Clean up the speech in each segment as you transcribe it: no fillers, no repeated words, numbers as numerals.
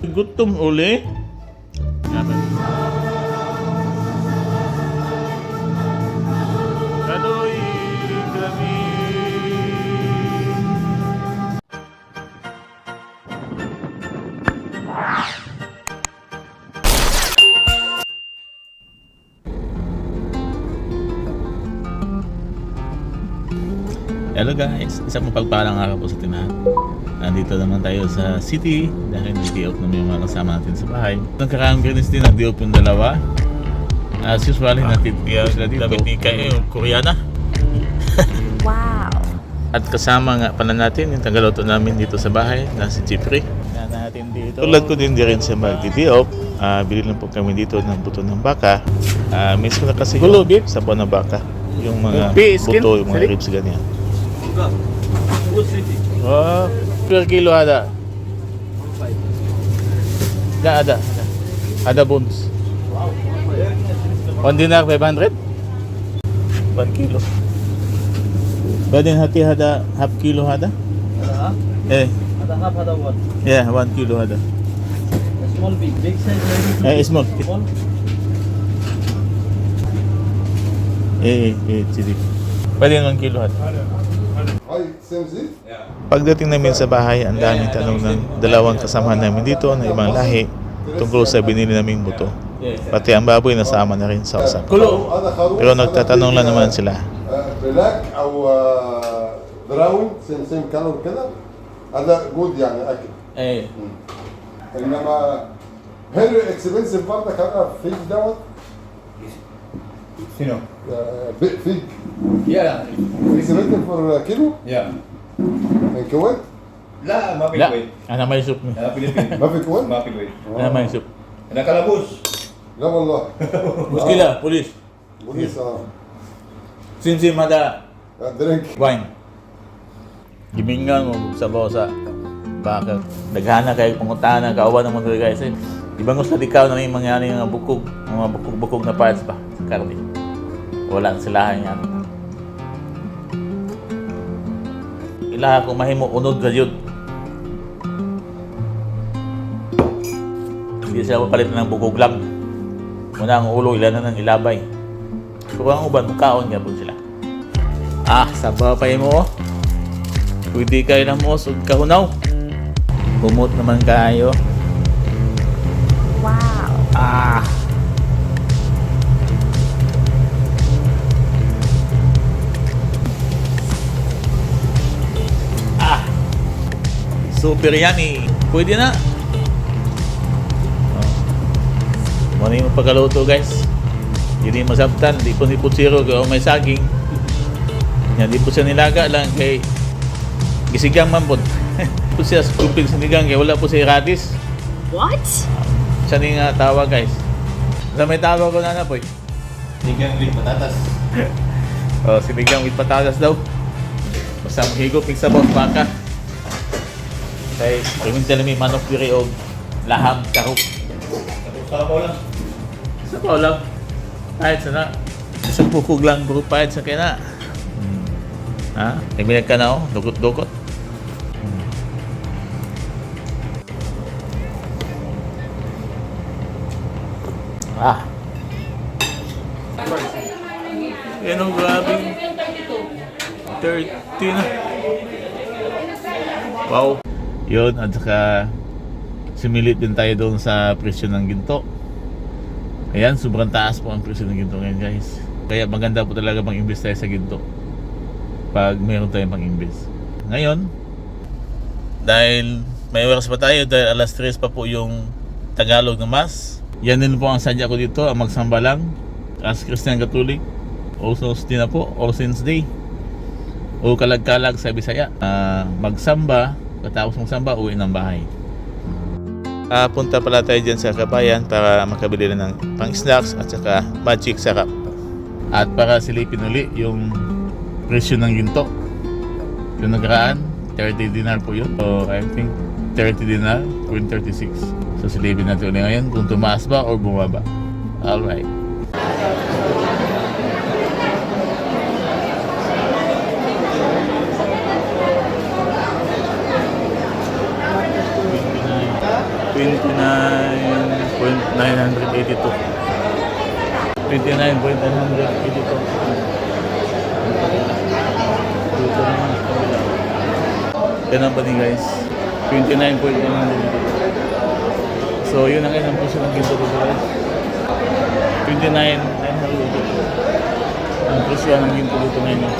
Gutom uli. Kaloy, grabe. Hello guys, isang mapagpalang araw po sa tinahan. Nandito naman tayo sa city dahil nag-day off naman yung mga kasama natin sa bahay. Nagkakaang Greens din, nag-day off yung dalawa. As usual, natitiya sila dito. Damit ni Kay, Koreana. Wow! At kasama nga pala natin yung tagaluto namin dito sa bahay na si Jeffrey. Tulad ko din rin siya mag-day off. Bili lang po kami dito ng buto ng baka. Miss ko na kasi yung sabaw ng baka. Yung mga buto, yung mga ribs ganyan. Oh, per kilo ada. Ada bones. 1 dinar 500? 1 kilo. Pwede hati ada half kilo ada? Ada half, ada one. Yeah, 1 kilo ada. Small, big size. Small. Small. Sige. Pwede 1 kilo ada. Pagdating namin sa bahay, ang daming tanong ng dalawang kasamahan namin dito na ibang lahi tungkol sa binili naming buto. Pati ang baboy nasama na rin sa usap. Pero nagtatanong lang naman sila. بلاك او براون سيم كلر كده هذا جود يعني اكل انما هيري اكسبنسيف برضك هذا فيك دوت شنو؟ فيك يا اكسبنسيف فور كيلو يا من الكويت لا ما في لا, الكويت أنا ما يسوق. انا فلبين ما في الكويت ما في الكويت أنا ما يسوق. انا كلبوش لا والله مشكلة, بوليس. بوليس Sim ada درينك wine. Gimingan mo sabaw sa baka. Daghana kay pangutana kauban naman dito guys. Ibangos na dikaw na yung mangyari ng bukog, mga bukog na parts pa sa karne. Wala silahan yan. Ilaha kung mahimo unod ra jud. Hindi siya mapalit ng bukog lang. Muna ang ulo, ilan na ng ilabay. Kung ang uban, kaon nga po sila. Sabaw pa mo. Pwede kayo na mo, sug kahunaw. Humot naman kayo. Wow! Super yummy. Pwede na. Muna yung pagkaluto guys. Hindi masabtan, di po ni Putsiro kung may saging. Yan, di po siya nilaga lang kay gisigang man po. Po siya skupig sinigang kaya wala po siya radis. What? Siya ni nga tawa guys. Sa may tawa ko na po eh. Sinigang with patatas. Sinigang with patatas daw. Basta mahigop yung sabaw baka. Kaya piminta namin manok diri o laham kahok. Sabaw lang. Sabaw lang. Kahit sana. Isang bukog lang bro kahit sa kina. Nagbilag ka na dukot-dukot. Yan ang grabe. 30 na. Wow. Yun, at saka similit din tayo doon sa presyo ng ginto. Ayan, sobrang taas po ang presyo ng ginto ngayon guys. Kaya maganda po talaga mag-invest tayo sa ginto pag mayroon tayong pang-invest. Ngayon, dahil may oras pa tayo, dahil alas 3 pa po yung Tagalog na Mass. Yan din po ang sadya ko dito, ang magsamba lang as Christian Catholic. Also din na po, All Saints Day o kalag-kalag sa Bisaya. Magsamba, katapos magsamba, uwi ng bahay. Punta pala tayo dyan sa Kabayan para makabili na ng pang-snacks at saka magic sarap. At para silipin uli yung presyo ng ginto. Yung nagraan, 30 dinar po yun. So I think 30 dinar, 36. So silipin natin ulit ngayon kung tumaas ba o bumaba. Alright. 29.982. 29.982. Dito naman sa kabila. Ganun pa din guys. 29.982. So yun ang isang presyo ng ginto dito guys. 29.982. Ang presyo ng ginto dito ngayon.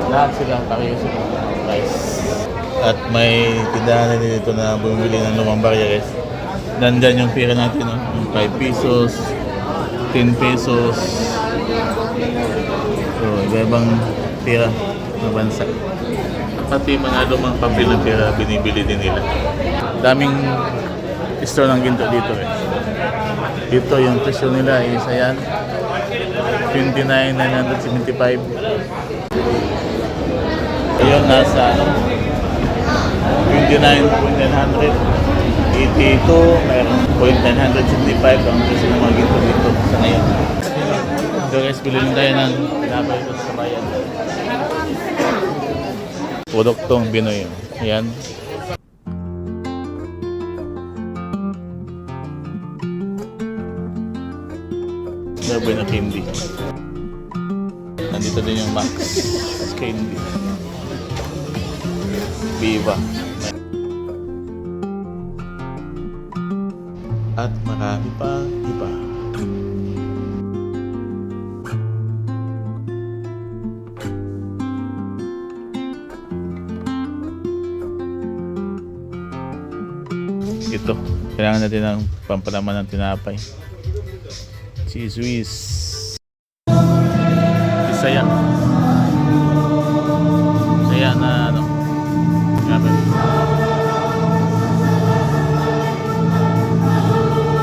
Lahat sila, pakiyo sila guys. At may tindahan din dito na bumili ng lumang barya guys. Nandyan yung pera natin, no? Yung 5 pesos, 10 pesos. So, iba-ibang pera na bansa. Pati mga lumang papel na pera binibili din nila. Daming store ng ginto dito guys. Dito yung presyo nila is ayan 29,975. Ayun nasa 29.982, mayroon 0.975 ang presyo ng mga ginto dito sa ngayon. So guys, bili lang tayo ng tinapay dito sa bayan. Produktong Pinoy. Ayan. Baboy na candy. Nandito din yung Max candy. Viva. At marami pa iba. Ito, kailangan natin ng pampalaman ng tinapay. Cheese whiz. Isaya. Isaya na ano. Grabe.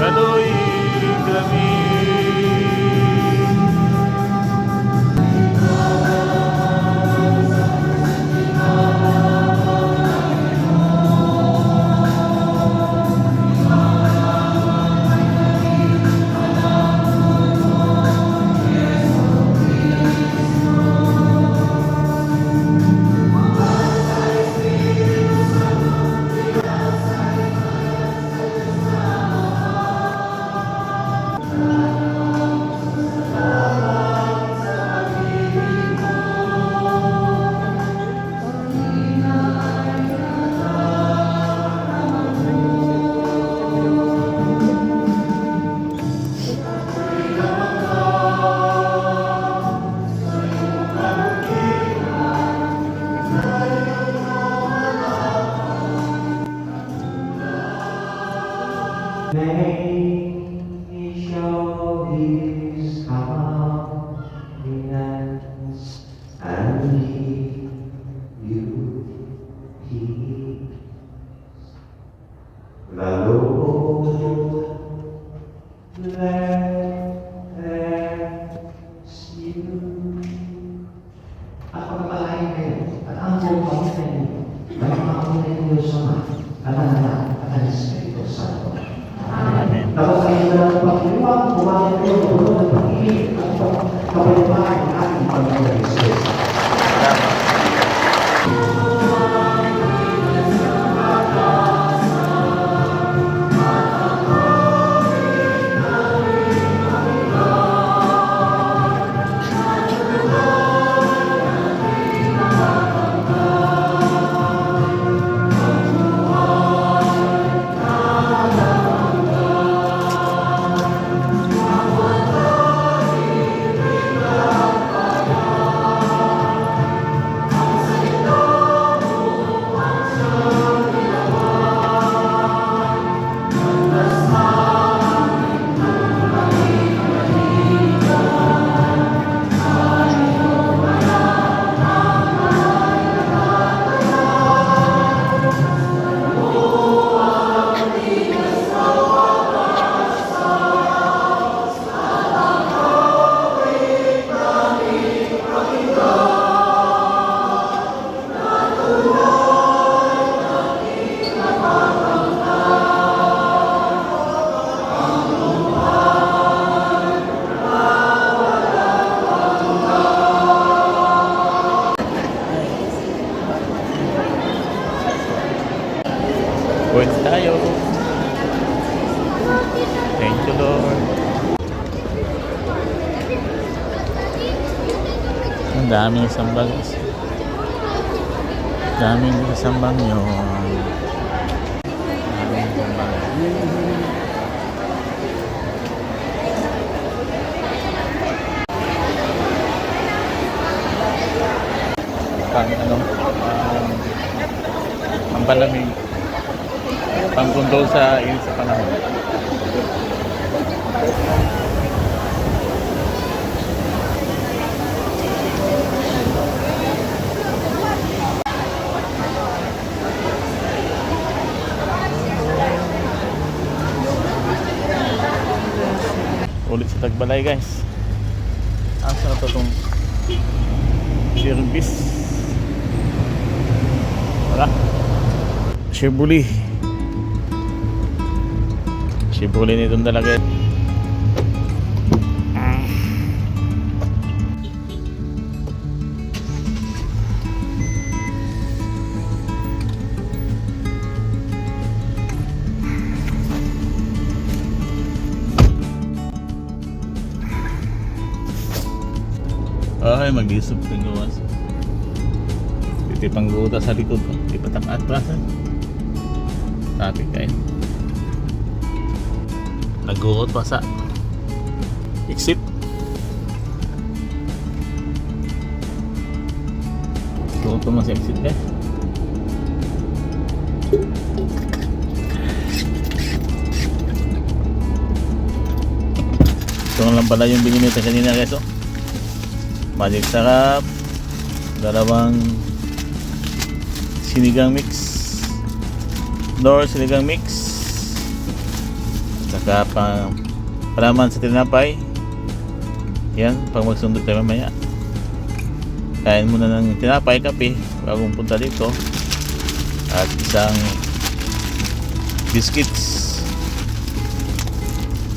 Kaloy, grabe. At pagpapalain kayo, at ang buong pamilya niyo, may mga kamay ng Diyos Ama, at ang Anak, at ang Espiritu Santo. Amen. Tapos kayo na ng pagkiliwang, bumayan kayo ng bulo ng pag-ibig at kapaliparan ng ating Panginoon Jesus. Pwede tayo. Thank you, Lord. Ang daming sambang. Daming sambang yun. Daming sambang. Pampalamig, pangkontrol sa init sa panahon. Ulit sa Tagbalay, guys. Asa na to itong service? Wala. Chevrolet nitong dalaga. Ay, mag-isip ng gawas. Titipang guta sa likod. Ipatang atrasan. Traffic kayo. Nag-uot pa sa exit. Nag-uot pa sa exit eh. Ito lang pala yung binili natin kanina, guys. Oh. Magic sarap. Dalawang sinigang mix. Nor sinigang mix. Saka palaman sa tinapay. Yan, pag magsundot tayo mamaya. Kain muna ng tinapay, kape bago punta dito. At isang biscuits.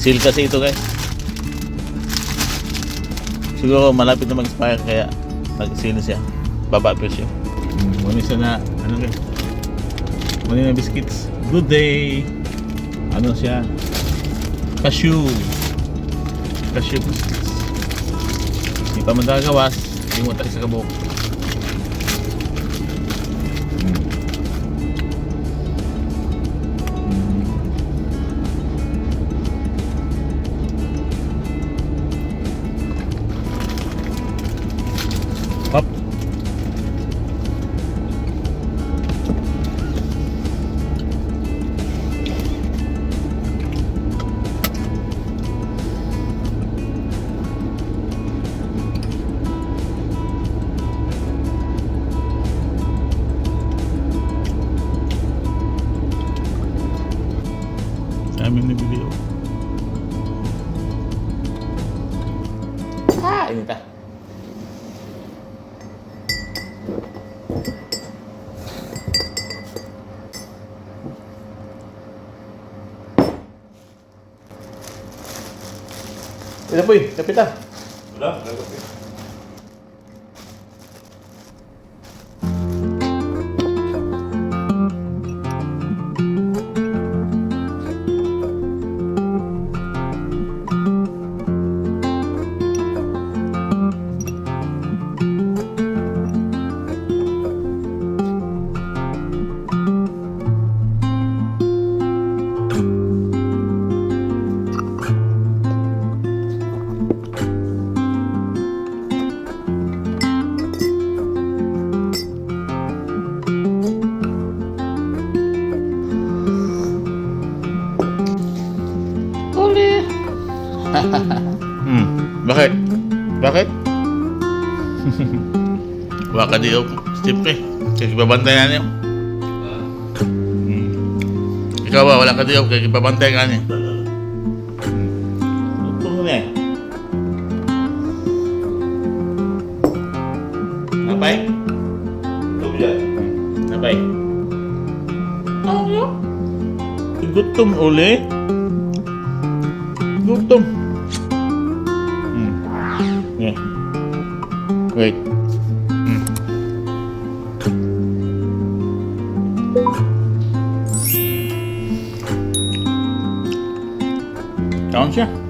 Seal kasi ito, guys. Siguro malapit na mag-expire kaya nag-seal siya. Baba presyo. Muna siya na ano, guys. Muna na biscuits. Good day. Ano siya? Cashew biscuits. Hindi pa magagawas. Hindi mo tayo sa kabuk. Pop. Aming na video. Ini ta. Ito po kapita. Wala, wala. Bakit? Bakit? Waka di ako. Siyempre. Kakibabantayan niyo. Ikaw ba? Wala ka di ako. Kakibabantayan ka niyo. Ito mo na eh. Napay? Ito yan. Napay? Ano? Gutom uli? Gutom. Yeah. Wait. Down siya.